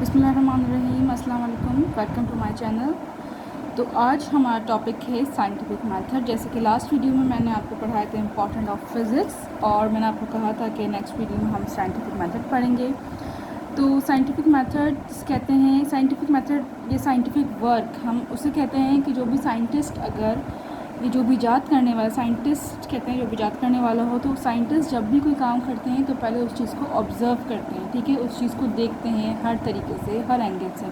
बिस्मिल्लाहिर्रहमानिर्रहीम, अस्सलाम वालेकुम, वेलकम टू माय चैनल। तो आज हमारा टॉपिक है साइंटिफिक मेथड। जैसे कि लास्ट वीडियो में मैंने आपको पढ़ाए थे इम्पॉर्टेंट ऑफ फिज़िक्स, और मैंने आपको कहा था कि नेक्स्ट वीडियो में हम साइंटिफिक मेथड पढ़ेंगे। तो साइंटिफिक मेथड कहते हैं, साइंटिफिक मेथड ये साइंटिफिक वर्क हम उसे कहते हैं कि जो भी साइंटिस्ट, अगर ये जो भी इजाद करने वाला साइंटिस्ट कहते हैं, जो भी इजाद करने वाला हो, तो साइंटिस्ट जब भी कोई काम करते हैं तो पहले उस चीज़ को ऑब्ज़र्व करते हैं, ठीक है, उस चीज़ को देखते हैं हर तरीके से, हर एंगल से,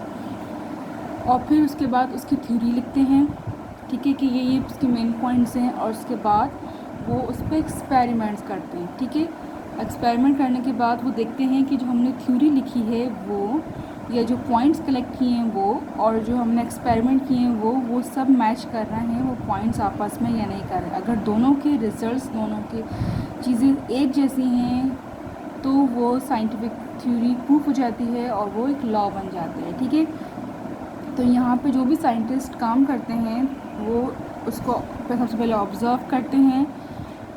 और फिर उसके बाद उसकी थ्योरी लिखते हैं, ठीक है, कि ये उसके मेन पॉइंट्स हैं, और उसके बाद वो उस पर एक्सपेरिमेंट्स करते हैं, ठीक है। एक्सपेरिमेंट करने के बाद वो देखते हैं कि जो हमने थ्योरी लिखी है वो, या जो पॉइंट्स कलेक्ट किए हैं वो, और जो हमने एक्सपेरिमेंट किए हैं वो सब मैच कर रहे हैं, वो पॉइंट्स आपस में या नहीं कर रहे। अगर दोनों के रिजल्ट्स, दोनों की चीज़ें एक जैसी हैं तो वो साइंटिफिक थ्योरी प्रूफ हो जाती है और वो एक लॉ बन जाती है, ठीक है। तो यहाँ पे जो भी साइंटिस्ट काम करते हैं वो उसको सबसे पहले ऑब्ज़र्व करते हैं,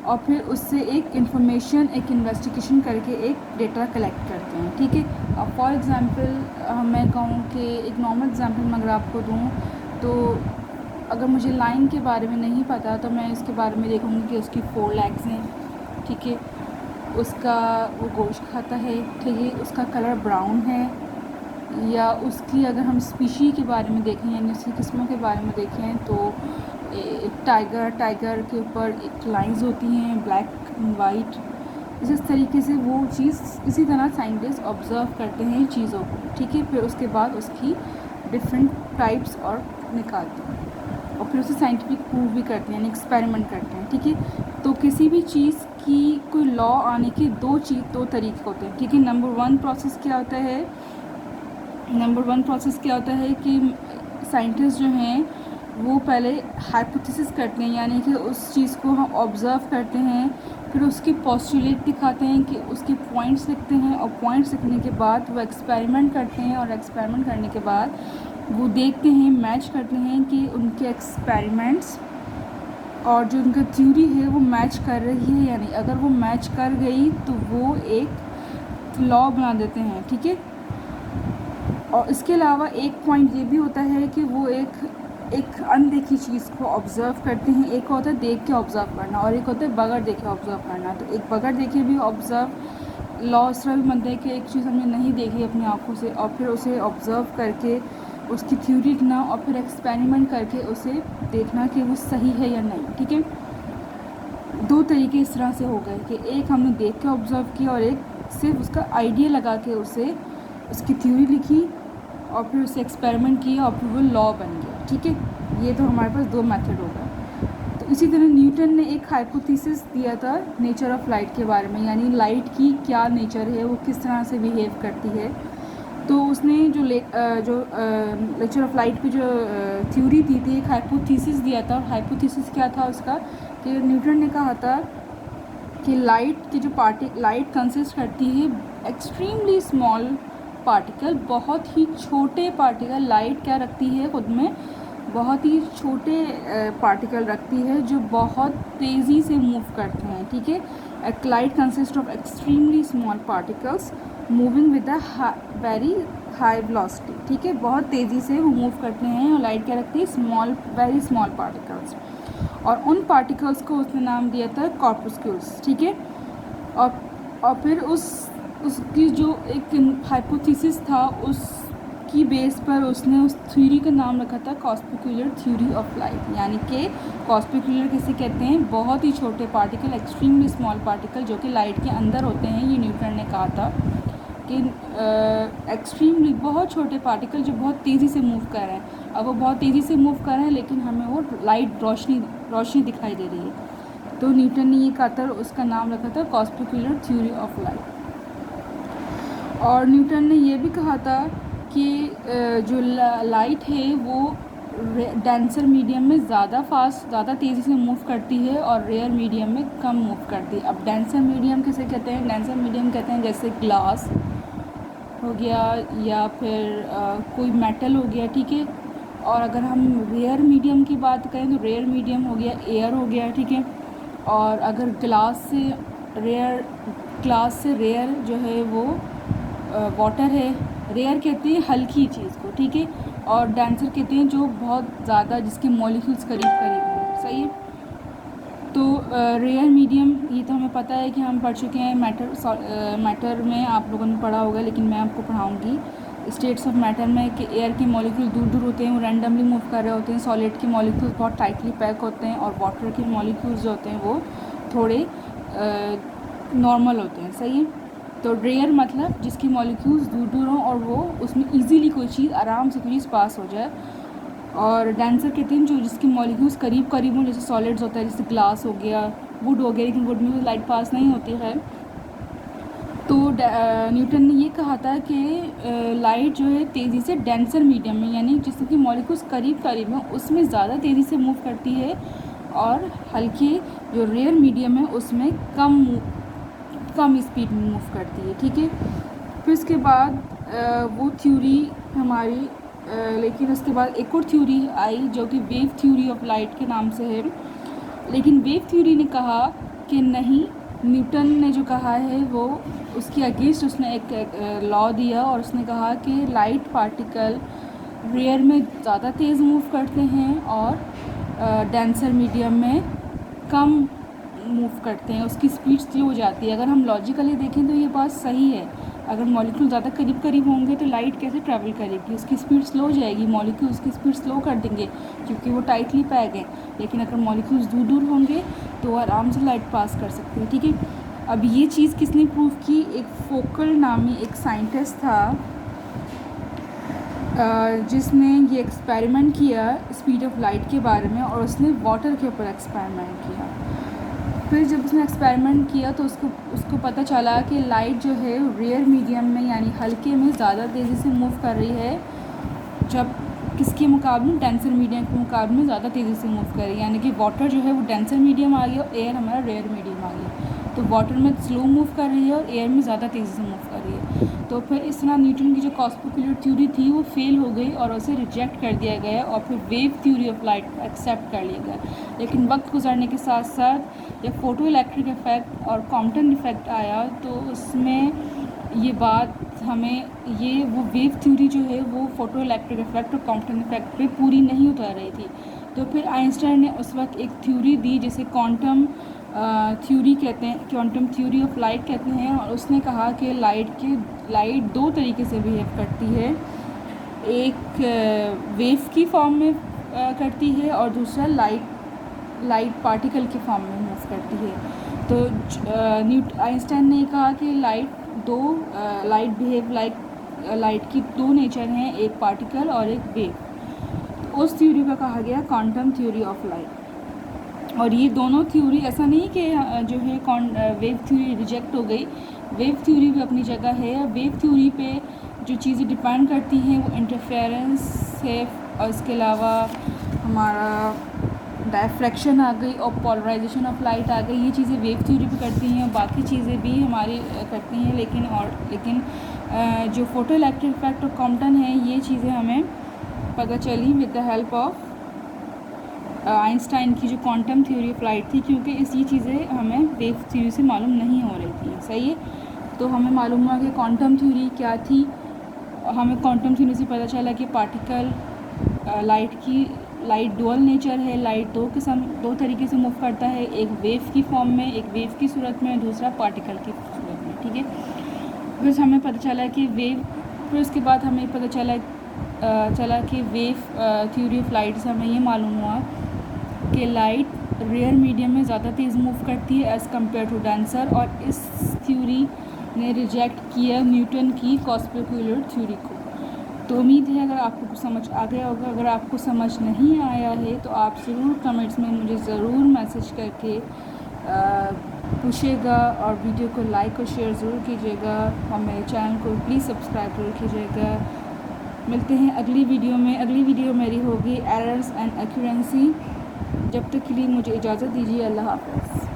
और फिर उससे एक इन्फॉर्मेशन, एक इन्वेस्टिगेशन करके एक डेटा कलेक्ट करते हैं, ठीक है। अब फॉर एग्ज़ाम्पल मैं कहूँ कि एक नॉर्मल एग्ज़ाम्पल मैं अगर आपको दूँ, तो अगर मुझे लाइन के बारे में नहीं पता तो मैं इसके बारे में देखूँगी कि उसकी 4 लेग्स हैं, ठीक है, उसका वो गोश्त खाता है, ठीक है, उसका कलर ब्राउन है, या उसकी अगर हम स्पीशी के बारे में देखें, यानी उसकी किस्मों के बारे में देखें, तो टाइगर के ऊपर एक लाइंस होती हैं ब्लैक एंड वाइट। इस तरीके से वो चीज़, इसी तरह साइंटिस्ट ऑब्ज़र्व करते हैं चीज़ों को, ठीक है, फिर उसके बाद उसकी डिफरेंट टाइप्स और निकालते हैं, और फिर उसे साइंटिफिक प्रूव भी करते हैं, यानी एक्सपेरिमेंट करते हैं, ठीक है। तो किसी भी चीज़ की कोई लॉ आने के दो तरीके होते हैं, ठीक है। नंबर वन प्रोसेस क्या होता है कि साइंटिस्ट जो हैं वो पहले हाइपोथेसिस करते हैं, यानी कि उस चीज़ को हम ऑब्ज़र्व करते हैं, फिर उसकी पोस्टुलेट दिखाते हैं, कि उसके पॉइंट्स लिखते हैं, और पॉइंट्स लिखने के बाद वो एक्सपेरिमेंट करते हैं, और एक्सपेरिमेंट करने के बाद वो देखते हैं, मैच करते हैं कि उनके एक्सपेरिमेंट्स और जो उनका थ्योरी है वो मैच कर रही है या नहीं। अगर वो मैच कर गई तो वो एक लॉ बना देते हैं, ठीक है। और इसके अलावा एक पॉइंट ये भी होता है कि वो एक अनदेखी चीज़ को ऑब्ज़र्व करते हैं। एक होता है देख के ऑब्ज़र्व करना, और एक होता है बगैर देखे ऑब्ज़र्व करना। तो एक बगैर देखे भी ऑब्ज़र्व लॉ इस तरह भी बनता है कि एक चीज़ हमने नहीं देखी अपनी आँखों से, और फिर उसे ऑब्ज़र्व करके उसकी थ्योरी लिखना, और फिर एक्सपेरिमेंट करके उसे देखना कि वो सही है या नहीं, ठीक है। 2 तरीके इस तरह से हो गए कि एक हमने देख के ऑब्ज़र्व किया, और एक सिर्फ उसका आइडिया लगा के उसे उसकी थ्योरी लिखी, और फिर उसे एक्सपेरिमेंट किया, और फिर वो लॉ बन गया, ठीक है। ये तो हमारे पास 2 मेथड हो गए। तो इसी तरह न्यूटन ने एक हाइपोथेसिस दिया था नेचर ऑफ लाइट के बारे में, यानी लाइट की क्या नेचर है, वो किस तरह से बिहेव करती है। तो उसने जो लेक्चर ऑफ लाइट की जो थ्योरी दी थी, एक हाइपोथेसिस दिया था। और हाइपोथेसिस क्या था उसका, कि न्यूटन ने कहा था कि लाइट की जो लाइट कंसिस्ट करती है एक्सट्रीमली स्मॉल पार्टिकल, बहुत ही छोटे पार्टिकल। लाइट क्या रखती है खुद में, बहुत ही छोटे पार्टिकल रखती है जो बहुत तेज़ी से मूव करते हैं, ठीक है। Light consist of extremely small particles moving with a very high velocity, ठीक है, बहुत तेज़ी से वो मूव करते हैं। और लाइट क्या रखती है, वेरी स्मॉल पार्टिकल्स, और उन पार्टिकल्स को उसने नाम दिया था कॉर्पस्क्यूल्स, ठीक है। और फिर उसकी जो एक हाइपोथेसिस था, उसकी बेस पर उसने उस थ्योरी का नाम रखा था कॉस्पिक्युलर थ्योरी ऑफ लाइट। यानी कि कॉस्पिक्युलर किसे कहते हैं, बहुत ही छोटे पार्टिकल, एक्सट्रीमली स्मॉल पार्टिकल जो कि लाइट के अंदर होते हैं। ये न्यूटन ने कहा था कि एक्सट्रीमली बहुत छोटे पार्टिकल जो बहुत तेज़ी से मूव कर रहे हैं। अब वो बहुत तेज़ी से मूव कर रहे हैं, लेकिन हमें वो लाइट रोशनी दिखाई दे रही है। तो न्यूटन ने ये कहा था, उसका नाम रखा था कॉस्पिक्युलर थ्योरी ऑफ लाइट। और न्यूटन ने ये भी कहा था कि जो लाइट है वो डेंसर मीडियम में ज़्यादा तेज़ी से मूव करती है, और रेयर मीडियम में कम मूव करती है। अब डेंसर मीडियम किसे कहते हैं, डेंसर मीडियम कहते हैं जैसे ग्लास हो गया, या फिर कोई मेटल हो गया, ठीक है। और अगर हम रेयर मीडियम की बात करें तो रेयर मीडियम हो गया एयर हो गया, ठीक है। और अगर ग्लास से रेयर जो है वो वाटर है, रेयर कहते हैं हल्की चीज़ को, ठीक है, और डेंसर कहते हैं जो बहुत ज़्यादा, जिसके मॉलिक्यूल्स करीब करीब हों, सही है। तो रेयर मीडियम ये तो हमें पता है कि हम पढ़ चुके हैं, मैटर में आप लोगों ने पढ़ा होगा, लेकिन मैं आपको पढ़ाऊँगी स्टेट्स ऑफ मैटर में कि एयर के मॉलिक्यूल दूर दूर होते हैं, वो रैंडमली मूव कर रहे होते हैं, सॉलिड के मॉलिक्यूल्स बहुत टाइटली पैक होते हैं, और वाटर के मॉलिक्यूल्स जो होते हैं वो थोड़े नॉर्मल होते हैं, सही है। तो रेयर मतलब जिसकी मॉलिक्यूल्स दूर दूर हों और वो उसमें इजीली कोई चीज़, आराम से कोई चीज़ पास हो जाए। और डेंसर कहते हैं जो जिसकी मॉलिक्यूल्स करीब करीब हों, जैसे सॉलिड्स होता है, जैसे ग्लास हो गया, वुड हो गया, लेकिन वुड में तो लाइट पास नहीं होती है। तो न्यूटन ने ये कहा था कि लाइट जो है तेज़ी से डेंसर मीडियम में, यानी जिसकी मॉलिक्यूल्स करीब करीब हैं उसमें ज़्यादा तेज़ी से मूव करती है, और हल्के जो रेयर मीडियम है उसमें कम स्पीड में मूव करती है, ठीक है। फिर उसके बाद वो थ्योरी हमारी लेकिन उसके बाद एक और थ्योरी आई जो कि वेव थ्योरी ऑफ लाइट के नाम से है। लेकिन वेव थ्योरी ने कहा कि नहीं, न्यूटन ने जो कहा है वो उसके अगेंस्ट उसने एक लॉ दिया, और उसने कहा कि लाइट पार्टिकल रेयर में ज़्यादा तेज़ मूव करते हैं और डेंसर मीडियम में कम मूव करते हैं, उसकी स्पीड स्लो हो जाती है। अगर हम लॉजिकली देखें तो ये बात सही है। अगर मॉलिक्यूल ज़्यादा करीब करीब होंगे तो लाइट कैसे ट्रैवल करेगी, उसकी स्पीड स्लो हो जाएगी, मॉलिक्यूल उसकी स्पीड स्लो कर देंगे क्योंकि वो टाइटली पैक हैं। लेकिन अगर मॉलिक्यूल्स दूर दूर होंगे तो आराम से लाइट पास कर सकते हैं, ठीक है। अब ये चीज़ किसने प्रूव की? एक फोकल नामी एक साइंटिस्ट था जिसने ये एक्सपेरिमेंट किया स्पीड ऑफ लाइट के बारे में, और उसने वाटर के ऊपर एक्सपेरिमेंट किया। फिर जब उसने एक्सपेरिमेंट किया तो उसको पता चला कि लाइट जो है रेयर मीडियम में यानी हल्के में ज़्यादा तेज़ी से मूव कर रही है, जब किसके मुकाबले? डेंसर मीडियम के मुकाबले में ज़्यादा तेज़ी से मूव कर रही है। यानी कि वाटर जो है वो डेंसर मीडियम आ गया और एयर हमारा रेयर मीडियम आ गया। तो वाटर में स्लो मूव कर रही है और एयर में ज़्यादा तेज़ी से मूव कर रही है। तो फिर इस तरह न्यूटन की जो कॉस्मोक्यूलर थ्योरी थी वो फेल हो गई और उसे रिजेक्ट कर दिया गया, और फिर wave theory of light accept कर लिया गया। लेकिन वक्त गुजरने के साथ साथ जब फोटो इलेक्ट्रिक इफ़ेक्ट और कॉम्पटन इफ़ेक्ट आया तो उसमें ये बात हमें ये वो वेव थ्योरी जो है वो फोटो इलेक्ट्रिक इफ़ेक्ट और कॉम्पटन इफ़ेक्ट पे पूरी नहीं उतर रही थी। तो फिर आइंस्टाइन ने उस वक्त एक थ्योरी दी जिसे क्वांटम थ्योरी कहते हैं, क्वांटम थ्योरी ऑफ लाइट कहते हैं, और उसने कहा कि लाइट दो तरीके से बिहेव करती है, एक वेव की फॉर्म में करती है और दूसरा लाइट पार्टिकल के फॉर्म में मूव करती है। तो आइंस्टाइन ने कहा कि लाइट बिहेव लाइक लाइट की दो नेचर हैं, एक पार्टिकल और एक वेव। उस थ्योरी को कहा गया क्वांटम थ्योरी ऑफ लाइट। और ये दोनों थ्योरी, ऐसा नहीं कि जो है वेव थ्योरी रिजेक्ट हो गई, वेव थ्योरी भी अपनी जगह है। वेव थ्योरी पे जो चीज़ें डिपेंड करती हैं वो इंटरफेरेंस है, और इसके अलावा हमारा डायफ्रैक्शन आ गई और पोलराइजेशन ऑफ लाइट आ गई। ये चीज़ें वेव थ्योरी पे करती हैं, बाकी चीज़ें भी हमारी करती हैं। लेकिन जो फोटो इलेक्ट्रिक इफेक्ट और कॉम्पटन है, ये चीज़ें हमें पता चली with the help of Einstein की जो क्वांटम थ्योरी ऑफ लाइट थी, क्योंकि ये चीज़ें हमें वेव थ्योरी से मालूम नहीं हो रही थी, सही है। तो हमें मालूम हुआ कि क्वांटम थ्योरी क्या थी। हमें क्वांटम थ्योरी से पता चला कि पार्टिकल लाइट डुअल नेचर है, लाइट दो तरीके से मूव करता है, एक वेव की फॉर्म में, एक वेव की सूरत में, दूसरा पार्टिकल की सूरत में, ठीक है। फिर हमें पता चला कि फिर उसके बाद हमें पता चला कि वेव थ्योरी ऑफ लाइट से हमें ये मालूम हुआ कि लाइट रेयर मीडियम में ज़्यादा तेज़ मूव करती है एज़ कम्पेयर टू डेंसर, और इस थ्योरी ने रिजेक्ट किया न्यूटन की कॉस्मोक्यूलर थ्योरी को। तो उम्मीद है अगर आपको कुछ समझ आ गया होगा। अगर आपको समझ नहीं आया है तो आप ज़रूर कमेंट्स में मुझे ज़रूर मैसेज करके पूछिएगा, और वीडियो को लाइक और शेयर ज़रूर कीजिएगा, और मेरे चैनल को प्लीज़ सब्सक्राइब ज़रूर कीजिएगा। मिलते हैं अगली वीडियो में। अगली वीडियो मेरी होगी एरर्स एंड एक्यूरेंसी। जब तक के लिए मुझे इजाज़त दीजिए। अल्लाह हाफ़िज़।